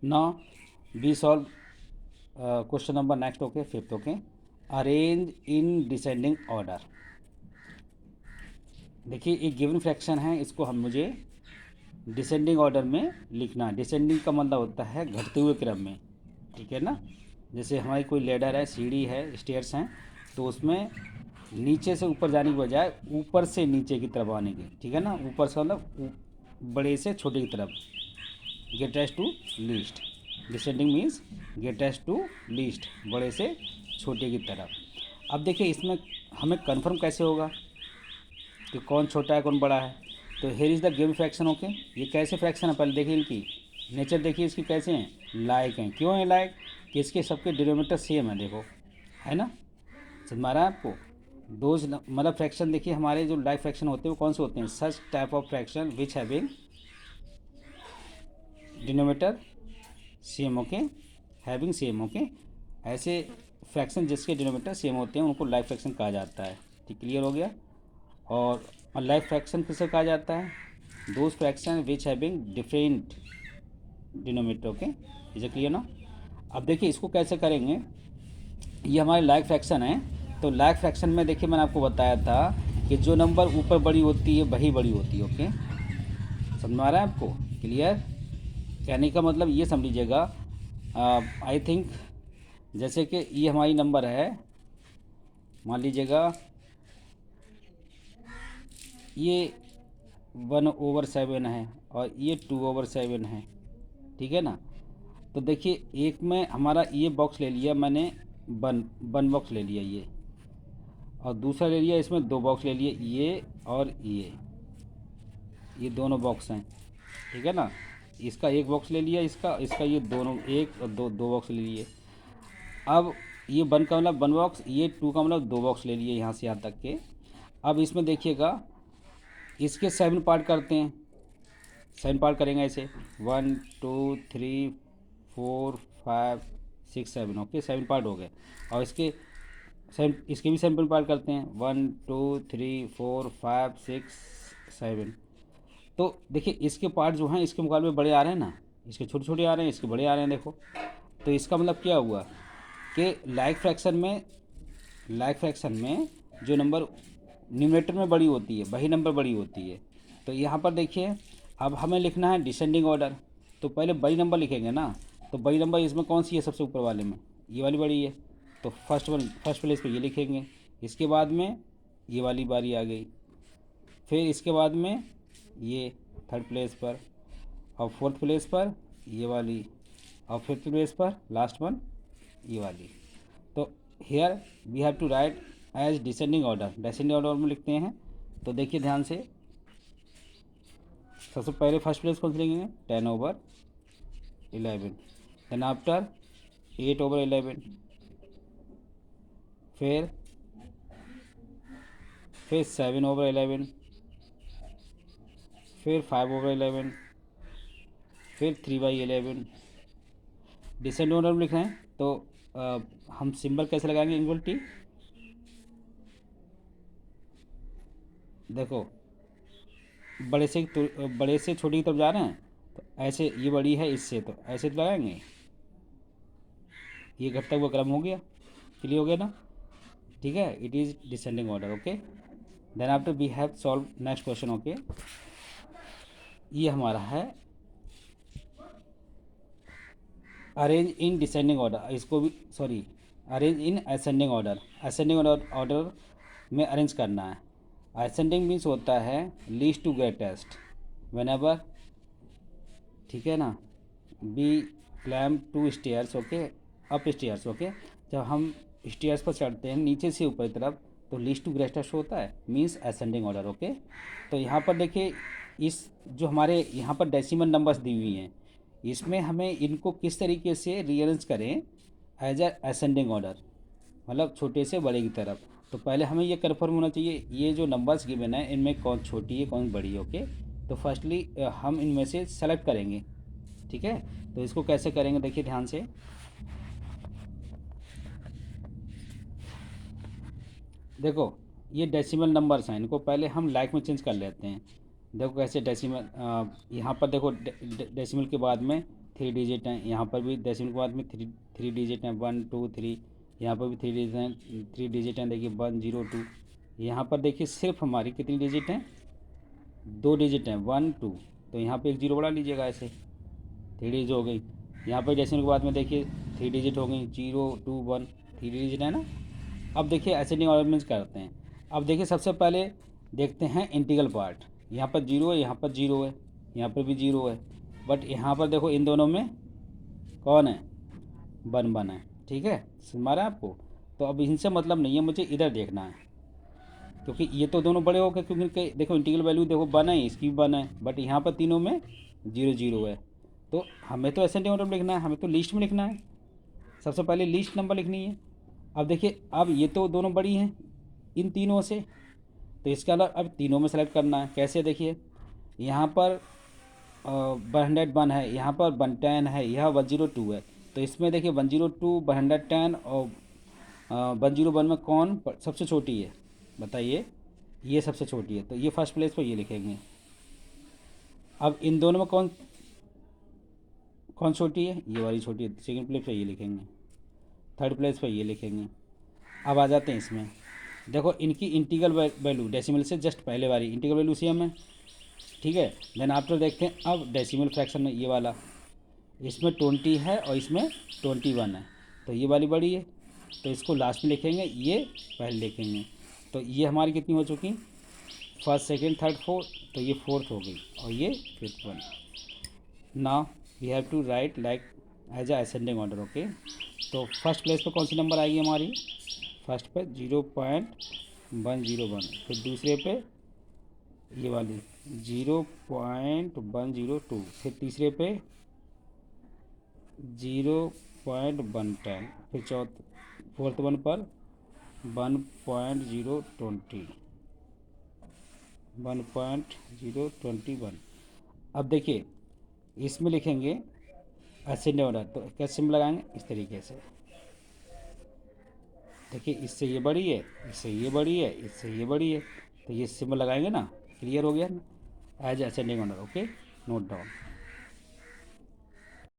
Now we solve question number next, okay, fifth, okay. Arrange in descending order. देखिए एक given fraction है, इसको हम मुझे डिसेंडिंग ऑर्डर में लिखना है। डिसेंडिंग का मतलब होता है घटते हुए क्रम में, ठीक है ना। जैसे हमारी कोई लेडर है, सीढ़ी है, स्टेयर्स हैं, तो उसमें नीचे से ऊपर जाने की बजाय ऊपर से नीचे की तरफ आने की, ठीक है ना। ऊपर से मतलब बड़े से छोटे की तरफ, greatest to least. Descending means greatest to least, बड़े से छोटे की तरफ। अब देखिए इसमें हमें कन्फर्म कैसे होगा कि कौन छोटा है कौन बड़ा है। तो here is the given fraction, okay. ये कैसे फ्रैक्शन है पहले देखिए, इनकी नेचर देखिए इसकी कैसे हैं, लाइक हैं। क्यों है लाइक? कि इसके सबके डिनोमिनेटर सेम है, देखो, है ना। समझ में आ रहा है आपको? दोज मतलब फ्रैक्शन देखिए हमारे जो लाइक फ्रैक्शन होते हैं वो कौन से होते हैं? Such type of fraction which having denominator same, okay, having same, okay. ऐसे फ्रैक्शन जिसके डिनोमिनेटर सेम होते हैं उनको लाइक फ्रैक्शन कहा जाता है। ठीक, क्लियर हो गया। और लाइक फ्रैक्शन किसे कहा जाता है? Those fraction which having different denominator, okay. Is clear ना? अब देखिए इसको कैसे करेंगे। ये हमारे लाइक फ्रैक्शन है, तो लाइक फ्रैक्शन में देखिए मैंने आपको बताया था कि जो नंबर ऊपर बड़ी होती है वही बड़ी होती है, ओके। समझ में आ रहा है आपको? क्लियर? कहने का मतलब ये समझ लीजिएगा, आई थिंक जैसे कि ये हमारी नंबर है, मान लीजिएगा ये 1/7 है और ये 2/7 है, ठीक है ना। तो देखिए एक में हमारा ये बॉक्स ले लिया मैंने, वन बॉक्स ले लिया ये, और दूसरा ले लिया इसमें दो बॉक्स ले लिए, ये और ये दोनों बॉक्स हैं, ठीक है ना। इसका एक बॉक्स ले लिया, इसका इसका ये दोनों एक और दो दो बॉक्स ले लिए। अब ये वन का मतलब वन बॉक्स, ये टू का मतलब दो बॉक्स ले लिए यहाँ से यहाँ तक के। अब इसमें देखिएगा इसके 7 पार्ट करते हैं, 7 पार्ट करेंगे ऐसे, 1 2 3 4 5 6 7, ओके, 7 पार्ट हो गए। और इसके सेवन, इसके भी 7 पार्ट करते हैं, 1 2 3 4 5 6 7। तो देखिए इसके पार्ट जो हैं इसके मुकाबले बड़े आ रहे हैं ना, इसके छोटे छोटे आ रहे हैं, इसके बड़े आ रहे हैं, देखो। तो इसका मतलब क्या हुआ कि लाइक फ्रैक्शन में जो नंबर न्यूमरेटर में बड़ी होती है वही नंबर बड़ी होती है। तो यहाँ पर देखिए अब हमें लिखना है डिसेंडिंग ऑर्डर, तो पहले बड़ी नंबर लिखेंगे ना। तो बड़ी नंबर इसमें कौन सी है? सबसे ऊपर वाले में ये वाली बड़ी है, तो फर्स्ट प्लेस पे ये लिखेंगे। इसके बाद में ये वाली बारी आ गई, फिर इसके बाद में ये थर्ड प्लेस पर, और फोर्थ प्लेस पर ये वाली, और फिफ्थ प्लेस पर लास्ट वन ये वाली। तो here we have to write as descending order, descending order में लिखते हैं। तो देखिए ध्यान से, सबसे पहले फर्स्ट प्लेस कौन सी लेंगे? 10/11, देन आफ्टर 8/11, फिर 7/11, फिर 5/11, फिर 3/11। डिसेंड ऑर्डर में लिख रहे हैं तो हम सिंबल कैसे लगाएंगे? इक्वल टी, देखो बड़े से छोटी की तरफ जा रहे हैं, तो ऐसे ये बड़ी है इससे, तो ऐसे तो लगाएंगे, ये घटता हुआ क्रम हो गया। क्लियर हो गया ना? ठीक है, it is descending order, okay. Then after we have solve next question, okay. ये हमारा है अरेंज इन डिसेंडिंग ऑर्डर, इसको भी sorry, arrange in ascending order. Ascending order में अरेंज करना है। असेंडिंग मीन्स होता है least to greatest, whenever, ठीक है ना, be climb to stairs, okay, up stairs, okay. जब हम स्टेयर्स पर चढ़ते हैं नीचे से ऊपर की तरफ, तो लीस्ट टू ग्रेटेस्ट होता है, मीन्स असेंडिंग ऑर्डर, ओके। तो यहाँ पर देखिए इस जो हमारे यहाँ पर डेसिमल नंबर्स दी हुई हैं, इसमें हमें इनको किस तरीके से रीअरेंज करें एज अ असेंडिंग ऑर्डर, मतलब छोटे से बड़े की तरफ। तो पहले हमें ये कन्फर्म होना चाहिए ये जो नंबर्स गिवन है इनमें कौन छोटी है कौन बड़ी है, ओके। तो फर्स्टली हम इनमें से सेलेक्ट करेंगे, ठीक है। तो इसको कैसे करेंगे देखिए ध्यान से, देखो ये डेसिमल नंबर्स हैं, इनको पहले हम लाइक में चेंज कर लेते हैं। देखो कैसे डेसिमल, यहाँ पर देखो डेसिमल के बाद में 3 डिजिट हैं, यहाँ पर भी डेसिमल के बाद में थ्री डिजिट हैं, 1 2 3। यहाँ पर भी 3 डिजिट हैं, 3 डिजिट हैं, देखिए 1 0 2। यहाँ पर देखिए सिर्फ हमारी कितनी डिजिट हैं, 2 डिजिट हैं, 1 2। तो यहाँ पे एक जीरो बढ़ा लीजिएगा, ऐसे 3 डिजिट हो गई। यहाँ पर डेसिमल के बाद में देखिए 3 डिजिट हो गई, 0 2 1, 3 डिजिट है ना। अब देखिए असेंडिंग ऑर्डर में करते हैं। अब देखिए सबसे पहले देखते हैं इंटीग्रल पार्ट। यहाँ पर जीरो है, यहाँ पर जीरो है, यहाँ पर भी जीरो है, बट यहाँ पर देखो इन दोनों में कौन है, 1 1 है। ठीक है, समझ रहा है आपको। तो अब इनसे मतलब नहीं है, मुझे इधर देखना है, क्योंकि ये तो दोनों बड़े हो गए, क्योंकि देखो इंटीग्रल वैल्यू देखो 1 है, इसकी भी 1 है, बट यहाँ पर तीनों में 0 0 है। तो हमें तो असेंडिंग ऑर्डर में लिखना है, हमें तो लिस्ट में लिखना है, सबसे पहले लिस्ट नंबर लिखनी है। अब देखिए, अब ये तो दोनों बड़ी हैं इन तीनों से, तो इसके अलावा अब तीनों में सेलेक्ट करना है। कैसे, देखिए यहाँ पर 101 है, यहाँ पर 110 है, यह 102 है। तो इसमें देखिए 102, 110 और 101 में कौन सबसे छोटी है, बताइए। ये सबसे छोटी है, तो ये फर्स्ट प्लेस पर ये लिखेंगे। अब इन दोनों में कौन कौन छोटी है, ये वाली छोटी है, सेकंड प्लेस पर ये लिखेंगे, थर्ड प्लेस पर ये लिखेंगे। अब आ जाते हैं इसमें, देखो इनकी इंटीग्रल वैल्यू डेसिमल से जस्ट पहले वाली इंटीग्रल वैल्यू सेम है। ठीक है, देन आफ्टर देखते हैं अब डेसिमल फ्रैक्शन में ये वाला, इसमें 20 है और इसमें 21 है, तो ये वाली बड़ी है, तो इसको लास्ट में लिखेंगे, ये पहले लिखेंगे। तो ये हमारी कितनी हो चुकी, फर्स्ट सेकेंड थर्ड फोर्थ, तो ये फोर्थ हो गई और ये fifth one. Now we have to write like as a ascending order. Okay, तो फर्स्ट प्लेस पर कौन सी नंबर आएगी हमारी, फर्स्ट पे 0.101, फिर दूसरे पे ये वाली 0.102, फिर तीसरे पे 0.110, फिर फोर्थ वन पर 1.021। अब देखिए इसमें लिखेंगे असेंडिंग ऑर्डर, तो कैसे में लगाएंगे, इस तरीके से। देखिए इससे ये बड़ी है, इससे ये बड़ी है, इससे ये बड़ी है, तो ये सिंबल लगाएंगे ना, क्लियर हो गया ना, as ascending order. Okay, note down.